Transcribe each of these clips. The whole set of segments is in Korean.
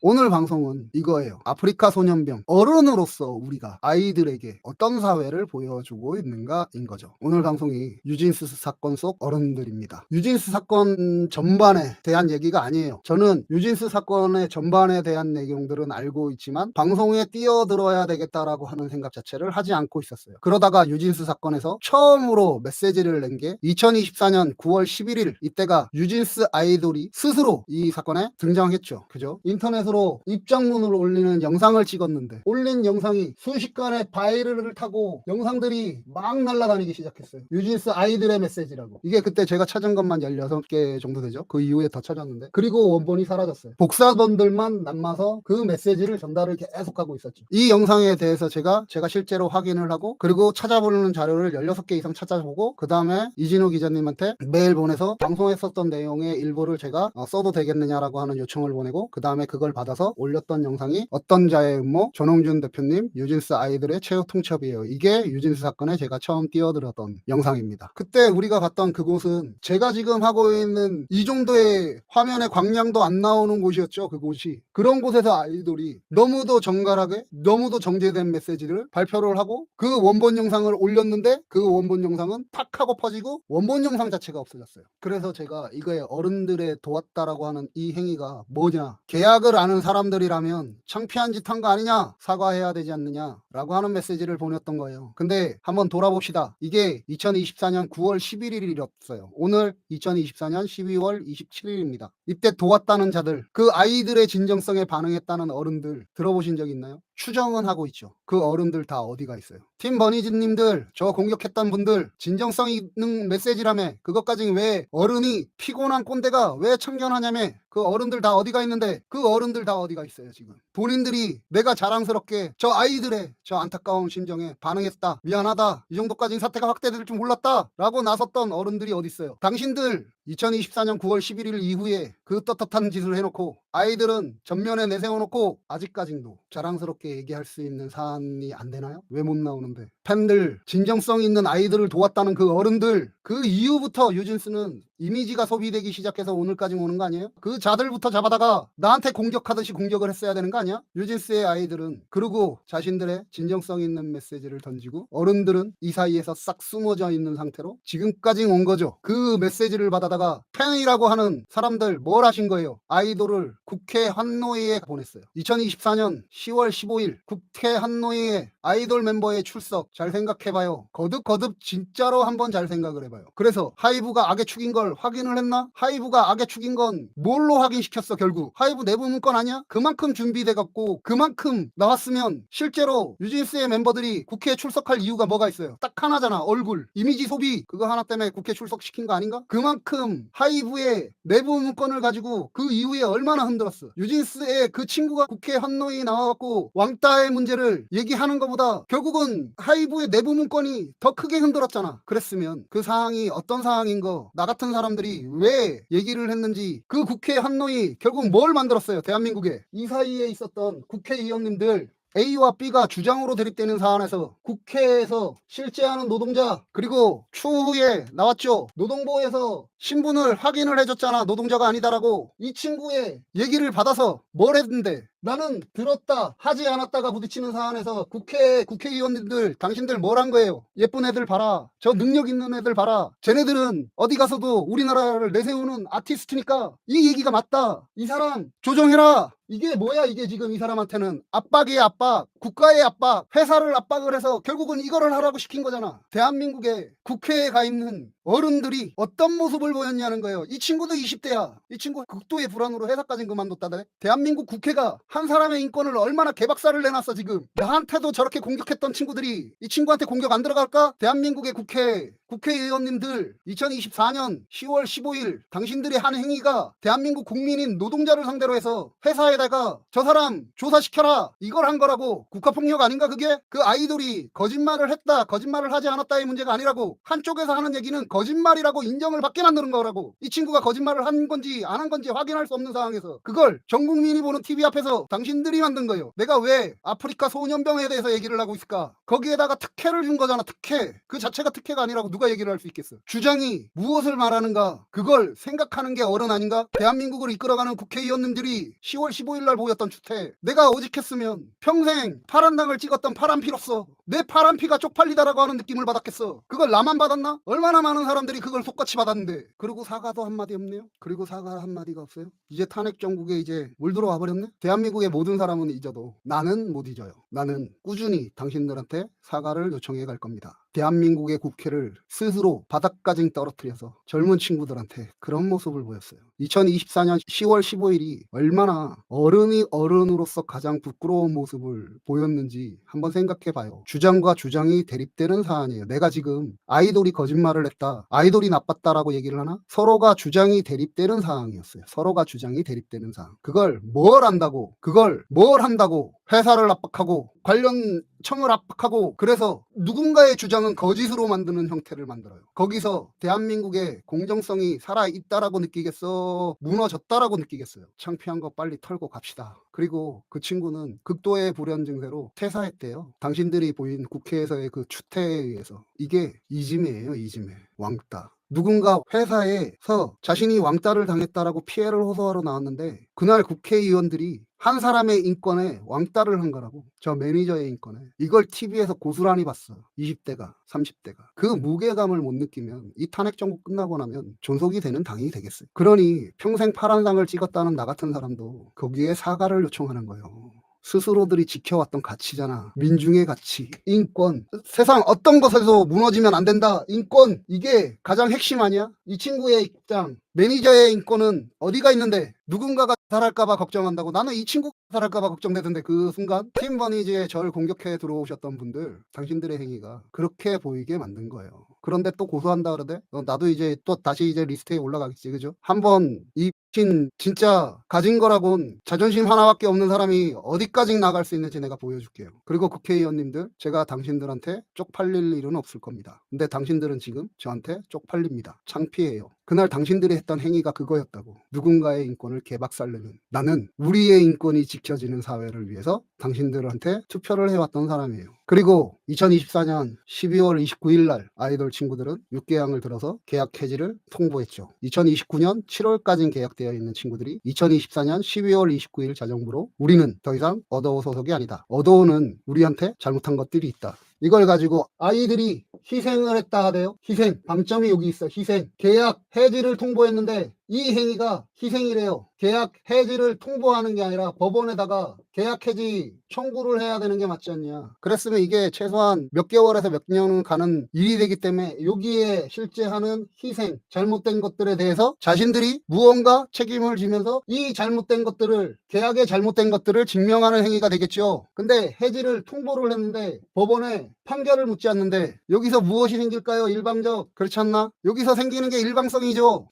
오늘 방송은 이거예요. 아프리카 소년병. 어른으로서 우리가 아이들에게 어떤 사회를 보여주고 있는가인 거죠. 오늘 방송이 유진스 사건 속 어른들입니다. 유진스 사건 전반에 대한 얘기가 아니에요. 저는 유진스 사건의 전반에 대한 내용들은 알고 있지만 방송에 뛰어들어야 되겠다라고 하는 생각 자체를 하지 않고 있었어요. 그러다가 유진스 사건에서 처음으로 메시지를 낸 게 2024년 9월 11일, 이때가 유진스 아이돌이 스스로 이 사건에 등장했죠. 그죠? 인터넷으로 입장문을 올리는 영상을 찍었는데 올린 영상이 순식간에 바이럴을 타고 영상들이 막 날아다니기 시작했어요. 유진스 아이들의 메시지라고. 이게 그때 제가 찾은 것만 16개 정도 되죠. 그 이후에 더 찾았는데, 그리고 원본이 사라졌어요. 복사본들만 남아서 그 메시지를 전달을 계속하고 있었죠. 이 영상에 대해서 제가 실제로 확인을 하고, 그리고 찾아보는 자료를 16개 이상 찾아보고, 그 다음에 이진우 기자님한테 메일 보내서 방송했었던 내용의 일부를 제가 써도 되겠느냐라고 하는 요청을 보내고, 그 다음에 그걸 받아서 올렸던 영상이 어떤 자의 음모, 전홍준 대표님 유진스 아이들의 최후 통첩이에요. 이게 유진스 사건에 제가 처음 뛰어들었던 영상입니다. 그때 우리가 봤던 그곳은 제가 지금 하고 있는 이 정도의 화면에 광량도 안 나오는 곳이었죠. 그곳이. 그런 곳에서 아이돌이 너무도 정갈하게, 너무도 정제된 메시지를 발표를 하고 그 원본 영상을 올렸는데, 그 원본 영상은 팍 하고 퍼지고 원본 영상 자체가 없어졌어요. 그래서 제가 이거에 어른들의 도왔다라고 하는 이 행위가 뭐냐, 계약을 아는 사람들이라면 창피한 짓 한 거 아니냐, 사과해야 되지 않느냐 라고 하는 메시지를 보냈던 거예요. 근데 한번 돌아봅시다. 이게 2024년 9월 11일이었어요. 오늘 2024년 12월 27일입니다. 이때 도왔다는 자들, 그 아이들의 진정성에 반응했다는 어른들 들어보신 적 있나요? 추정은 하고 있죠. 그 어른들 다 어디가 있어요? 팀 버니즈님들, 저 공격했던 분들, 진정성 있는 메시지라며 그것까지 왜 어른이, 피곤한 꼰대가 왜 참견하냐며. 그 어른들 다 어디가 있는데, 그 어른들 다 어디가 있어요 지금? 본인들이 내가 자랑스럽게 저 아이들의 저 안타까운 심정에 반응했다, 미안하다, 이 정도까지 사태가 확대될 줄 몰랐다 라고 나섰던 어른들이 어디 있어요? 당신들 2024년 9월 11일 이후에 그 떳떳한 짓을 해놓고 아이들은 전면에 내세워놓고 아직까지도 자랑스럽게 얘기할 수 있는 사안이 안 되나요? 왜 못 나오는데? 팬들, 진정성 있는 아이들을 도왔다는 그 어른들, 그 이후부터 유진스는 이미지가 소비되기 시작해서 오늘까지 오는 거 아니에요? 그 자들부터 잡아다가 나한테 공격하듯이 공격을 했어야 되는 거 아니야? 유진스의 아이들은 그러고 자신들의 진정성 있는 메시지를 던지고, 어른들은 이 사이에서 싹 숨어져 있는 상태로 지금까지 온 거죠. 그 메시지를 받아다가 팬이라고 하는 사람들 뭘 하신 거예요? 아이돌을 국회 환노위에 보냈어요. 2024년 10월 15일 국회 환노위에 아이돌 멤버의 출석, 잘 생각해봐요. 거듭 진짜로 한번 잘 생각을 해봐요. 그래서 하이브가 악의 축인 걸 확인을 했나? 하이브가 악의 축인 건 뭘로 확인시켰어? 결국 하이브 내부 문건 아니야? 그만큼 준비돼갖고 그만큼 나왔으면 실제로 유진스의 멤버들이 국회에 출석할 이유가 뭐가 있어요? 딱 하나잖아. 얼굴, 이미지 소비. 그거 하나 때문에 국회 출석시킨 거 아닌가? 그만큼 하이브의 내부 문건을 가지고 그 이후에 얼마나 흔들었어. 유진스의 그 친구가 국회 환노위 나와갖고 왕따의 문제를 얘기하는 것보다 결국은 하이브의 내부 문건이 더 크게 흔들었잖아. 그랬으면 그 상황이 어떤 상황인 거, 나 같은 사람들이 왜 얘기를 했는지, 그 국회 환노위 결국 뭘 만들었어요? 대한민국에 이 사이에 있었던 국회의원님들 A와 B가 주장으로 대립되는 사안에서 국회에서 실제하는 노동자, 그리고 추후에 나왔죠. 노동부에서 신분을 확인을 해줬잖아. 노동자가 아니다라고. 이 친구의 얘기를 받아서 뭘 했는데, 나는 들었다 하지 않았다가 부딪히는 사안에서 국회의원님들, 당신들 뭘 한 거예요? 예쁜 애들 봐라, 저 능력 있는 애들 봐라, 쟤네들은 어디 가서도 우리나라를 내세우는 아티스트니까 이 얘기가 맞다, 이 사람 조정해라. 이게 뭐야? 이게 지금 이 사람한테는 압박이에요. 압박, 국가의 압박, 회사를 압박을 해서 결국은 이거를 하라고 시킨 거잖아. 대한민국에 국회에 가 있는 어른들이 어떤 모습을 보였냐는 거예요. 이 친구도 20대야. 이 친구 극도의 불안으로 회사까지 그만뒀다네. 대한민국 국회가 한 사람의 인권을 얼마나 개박살을 내놨어. 지금 나한테도 저렇게 공격했던 친구들이 이 친구한테 공격 안 들어갈까? 대한민국의 국회의원님들, 2024년 10월 15일 당신들의 한 행위가 대한민국 국민인 노동자를 상대로 해서 회사에다가 저 사람 조사시켜라, 이걸 한 거라고. 국가폭력 아닌가 그게? 그 아이돌이 거짓말을 했다, 거짓말을 하지 않았다의 문제가 아니라고. 한쪽에서 하는 얘기는 거짓말이라고 인정을 받게 만드는 거라고. 이 친구가 거짓말을 한 건지 안 한 건지 확인할 수 없는 상황에서 그걸 전 국민이 보는 TV 앞에서 당신들이 만든 거예요. 내가 왜 아프리카 소년병에 대해서 얘기를 하고 있을까? 거기에다가 특혜를 준 거잖아. 특혜. 그 자체가 특혜가 아니라고. 누가 얘기를 할 수 있겠어? 주장이 무엇을 말하는가? 그걸 생각하는 게 어른 아닌가? 대한민국을 이끌어가는 국회의원님들이 10월 15일 날 보였던 추태, 내가 오직했으면 평생 파란당을 찍었던 파란피로서 내 파란피가 쪽팔리다라고 하는 느낌을 받았겠어. 그걸 나만 받았나? 얼마나 많은 사람들이 그걸 똑같이 받았는데. 그리고 사과도 한마디 없네요. 그리고 사과 한마디가 없어요. 이제 탄핵 정국에 이제 물 들어와 버렸네. 대한민국의 모든 사람은 잊어도 나는 못 잊어요. 나는 꾸준히 당신들한테 사과를 요청해 갈 겁니다. 대한민국의 국회를 스스로 바닥까지 떨어뜨려서 젊은 친구들한테 그런 모습을 보였어요. 2024년 10월 15일이 얼마나 어른이 어른으로서 가장 부끄러운 모습을 보였는지 한번 생각해 봐요. 주장과 주장이 대립되는 사안이에요. 내가 지금 아이돌이 거짓말을 했다, 아이돌이 나빴다라고 얘기를 하나? 서로가 주장이 대립되는 상황이었어요. 서로가 주장이 대립되는 상황. 그걸 뭘 한다고 회사를 압박하고 관련 청을 압박하고, 그래서 누군가의 주장은 거짓으로 만드는 형태를 만들어요. 거기서 대한민국의 공정성이 살아있다라고 느끼겠어, 무너졌다라고 느끼겠어요? 창피한 거 빨리 털고 갑시다. 그리고 그 친구는 극도의 불현 증세로 퇴사했대요. 당신들이 보인 국회에서의 그 추태에 의해서. 이게 이지매예요. 이지매. 왕따. 누군가 회사에서 자신이 왕따를 당했다라고 피해를 호소하러 나왔는데 그날 국회의원들이 한 사람의 인권에 왕따를 한 거라고. 저 매니저의 인권에. 이걸 TV에서 고스란히 봤어. 20대가 30대가. 그 무게감을 못 느끼면 이 탄핵 정부 끝나고 나면 존속이 되는 당이 되겠어요. 그러니 평생 파란당을 찍었다는 나 같은 사람도 거기에 사과를 요청하는 거예요. 스스로들이 지켜왔던 가치잖아. 민중의 가치, 인권. 세상 어떤 것에서 무너지면 안 된다. 인권. 이게 가장 핵심 아니야? 이 친구의 입장, 매니저의 인권은 어디가 있는데 누군가가 자살할까봐 걱정한다고. 나는 이 친구가 자살할까봐 걱정되던데 그 순간 팀 버니즈에 절 공격해 들어오셨던 분들, 당신들의 행위가 그렇게 보이게 만든 거예요. 그런데 또 고소한다 그러대? 나도 이제 또 다시 이제 리스트에 올라가겠지, 그죠? 한번 이 진짜 가진 거라곤 자존심 하나밖에 없는 사람이 어디까지 나갈 수 있는지 내가 보여줄게요. 그리고 국회의원님들, 제가 당신들한테 쪽팔릴 일은 없을 겁니다. 근데 당신들은 지금 저한테 쪽팔립니다. 창피해요. 그날 당신들이 했던 행위가 그거였다고. 누군가의 인권을 개박살내는. 나는 우리의 인권이 지켜지는 사회를 위해서 당신들한테 투표를 해왔던 사람이에요. 그리고 2024년 12월 29일 날 아이돌 친구들은 6개항을 들어서 계약 해지를 통보했죠. 2029년 7월까지 계약되어 있는 친구들이 2024년 12월 29일 자정부로 우리는 더 이상 어더오 소속이 아니다. 어더오는 우리한테 잘못한 것들이 있다. 이걸 가지고 아이들이 희생을 했다 하대요. 희생. 방점이 여기 있어. 희생. 계약 해지를 통보했는데 이 행위가 희생이래요. 계약 해지를 통보하는 게 아니라 법원에다가 계약 해지 청구를 해야 되는 게 맞지 않냐. 그랬으면 이게 최소한 몇 개월에서 몇 년은 가는 일이 되기 때문에 여기에 실제 하는 희생, 잘못된 것들에 대해서 자신들이 무언가 책임을 지면서 이 잘못된 것들을, 계약의 잘못된 것들을 증명하는 행위가 되겠죠. 근데 해지를 통보를 했는데 법원에 판결을 묻지 않는데 여기서 무엇이 생길까요? 일방적. 그렇지 않나? 여기서 생기는 게 일방성이죠.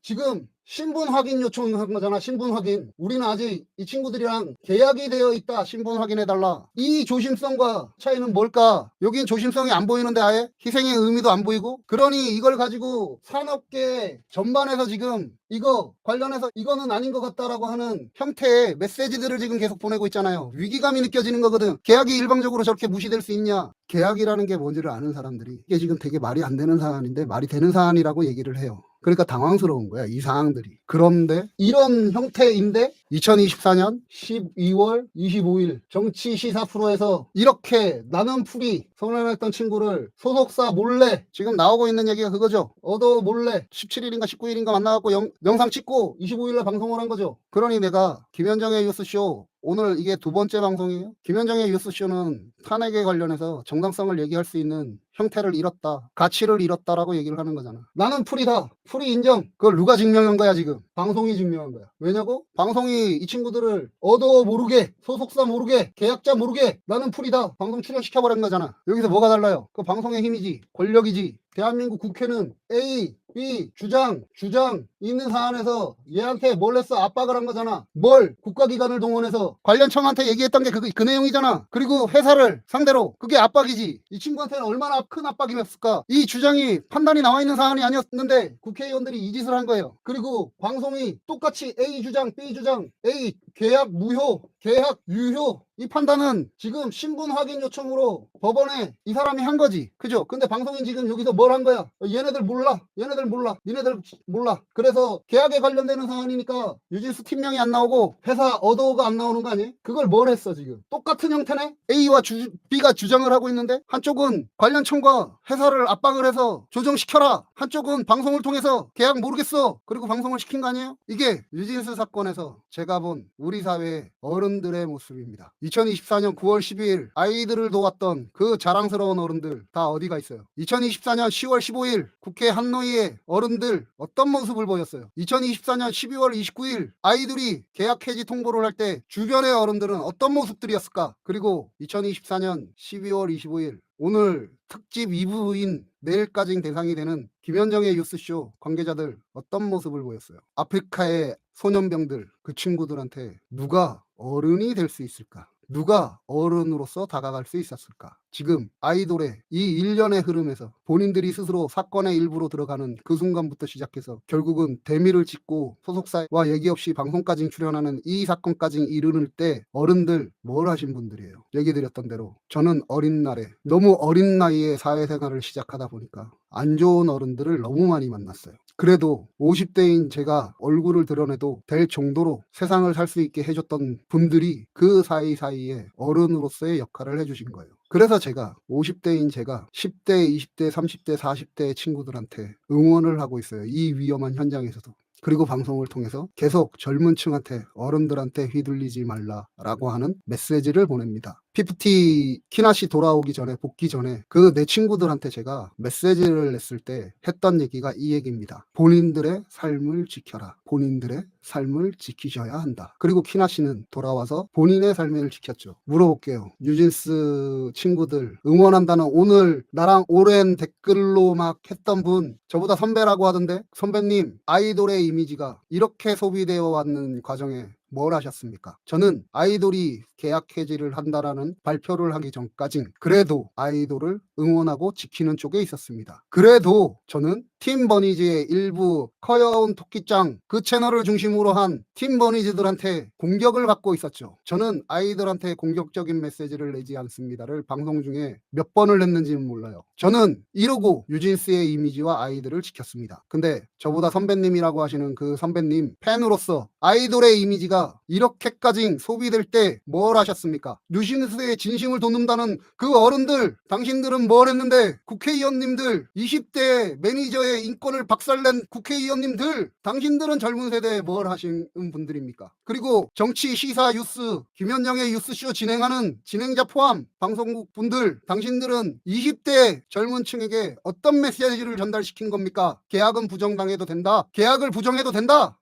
지금 신분 확인 요청한 거잖아. 신분 확인. 우리는 아직 이 친구들이랑 계약이 되어 있다. 신분 확인해달라. 이 조심성과 차이는 뭘까? 여긴 조심성이 안 보이는데 아예 희생의 의미도 안 보이고. 그러니 이걸 가지고 산업계 전반에서 지금 이거 관련해서 이거는 아닌 것 같다라고 하는 형태의 메시지들을 지금 계속 보내고 있잖아요. 위기감이 느껴지는 거거든. 계약이 일방적으로 저렇게 무시될 수 있냐? 계약이라는 게 뭔지를 아는 사람들이 이게 지금 되게 말이 안 되는 사안인데 말이 되는 사안이라고 얘기를 해요. 그러니까 당황스러운 거야, 이 상황들이. 그런데 이런 형태인데 2024년 12월 25일 정치 시사 프로에서 이렇게 나는 풀이 성년했던 친구를 소속사 몰래, 지금 나오고 있는 얘기가 그거죠. 어도 몰래 17일인가 19일인가 만나갖고 영상 찍고 25일날 방송을 한 거죠. 그러니 내가 김현정의 뉴스쇼, 오늘 이게 두 번째 방송이에요. 김현정의 뉴스쇼는 탄핵에 관련해서 정당성을 얘기할 수 있는 형태를 잃었다, 가치를 잃었다라고 얘기를 하는 거잖아. 나는 풀이다. 풀이 인정. 그걸 누가 증명한 거야 지금? 방송이 증명한 거야. 왜냐고? 방송이 이 친구들을 어도 모르게, 소속사 모르게, 계약자 모르게 나는 풀이다. 방송 출연시켜버린 거잖아. 여기서 뭐가 달라요? 그 방송의 힘이지, 권력이지. 대한민국 국회는 A, B 주장 있는 사안에서 얘한테 뭘 했어? 압박을 한 거잖아. 뭘? 국가기관을 동원해서 관련 청한테 얘기했던 게 그 내용이잖아. 그리고 회사를 상대로. 그게 압박이지. 이 친구한테는 얼마나 큰 압박이었을까? 이 주장이 판단이 나와 있는 사안이 아니었는데 국회의원들이 이 짓을 한 거예요. 그리고 방송이 똑같이 A 주장, B 주장, A 계약 무효, 계약 유효 이 판단은 지금 신분 확인 요청으로 법원에 이 사람이 한 거지. 그죠? 근데 방송인 지금 여기서 뭘 한 거야? 얘네들 몰라. 얘네들 몰라. 니네들 몰라. 그래서 계약에 관련되는 사안이니까 유진스 팀명이 안 나오고 회사 어도가 안 나오는 거 아니? 그걸 뭘 했어 지금? 똑같은 형태네? A와 B가 주장을 하고 있는데 한쪽은 관련 청과 회사를 압박을 해서 조정시켜라. 한쪽은 방송을 통해서 계약 모르겠어. 그리고 방송을 시킨 거 아니에요? 이게 유진스 사건에서 제가 본 우리 사회의 어른들의 모습입니다. 2024년 9월 12일 아이들을 도왔던 그 자랑스러운 어른들 다 어디가 있어요? 2024년 10월 15일 국회 한노위의 어른들 어떤 모습을 보였어요? 2024년 12월 29일 아이들이 계약 해지 통보를 할 때 주변의 어른들은 어떤 모습들이었을까? 그리고 2024년 12월 25일 오늘 특집 2부인 내일까지 대상이 되는 김현정의 뉴스쇼 관계자들 어떤 모습을 보였어요? 아프리카의 소년병들 그 친구들한테 누가 어른이 될 수 있을까? 누가 어른으로서 다가갈 수 있었을까? 지금 아이돌의 이 일련의 흐름에서 본인들이 스스로 사건의 일부로 들어가는 그 순간부터 시작해서 결국은 대미를 찍고 소속사와 얘기 없이 방송까지 출연하는 이 사건까지 이르는 때 어른들 뭘 하신 분들이에요. 얘기 드렸던 대로 저는 어린 날에 너무 어린 나이에 사회생활을 시작하다 보니까 안 좋은 어른들을 너무 많이 만났어요. 그래도 50대인 제가 얼굴을 드러내도 될 정도로 세상을 살 수 있게 해줬던 분들이 그 사이사이에 어른으로서의 역할을 해주신 거예요. 그래서 제가 50대인 제가 10대, 20대, 30대, 40대 친구들한테 응원을 하고 있어요. 이 위험한 현장에서도. 그리고 방송을 통해서 계속 젊은 층한테 어른들한테 휘둘리지 말라라고 하는 메시지를 보냅니다. 피프티 키나시 돌아오기 전에 복귀 전에 그 내 친구들한테 제가 메시지를 냈을 때 했던 얘기가 이 얘기입니다. 본인들의 삶을 지켜라. 본인들의 삶을 지키셔야 한다. 그리고 키나시는 돌아와서 본인의 삶을 지켰죠. 물어볼게요. 뉴진스 친구들 응원한다는 오늘 나랑 오랜 댓글로 막 했던 분 저보다 선배라고 하던데 선배님 아이돌의 이미지가 이렇게 소비되어 왔는 과정에 뭘 하셨습니까? 저는 아이돌이 계약 해지를 한다라는 발표를 하기 전까진 그래도 아이돌을 응원하고 지키는 쪽에 있었습니다. 그래도 저는 팀 버니즈의 일부 커여운 토끼짱 그 채널을 중심으로 한 팀 버니즈들한테 공격을 받고 있었죠. 저는 아이들한테 공격적인 메시지를 내지 않습니다를 방송 중에 몇 번을 했는지는 몰라요. 저는 이러고 유진스의 이미지와 아이들을 지켰습니다. 근데 저보다 선배님이라고 하시는 그 선배님 팬으로서 아이돌의 이미지가 이렇게까지 소비될 때 뭘 하셨습니까? 뉴진스의 진심을 돋는다는 그 어른들 당신들은 뭘 했는데 국회의원님들 20대 매니저의 인권을 박살낸 국회의원님들 당신들은 젊은 세대에 뭘 하신 분들입니까? 그리고 정치 시사 뉴스 김현정의 뉴스쇼 진행하는 진행자 포함 방송국 분들 당신들은 20대 젊은 층에게 어떤 메시지를 전달시킨 겁니까? 계약은 부정당해도 된다. 계약을 부정해도 된다.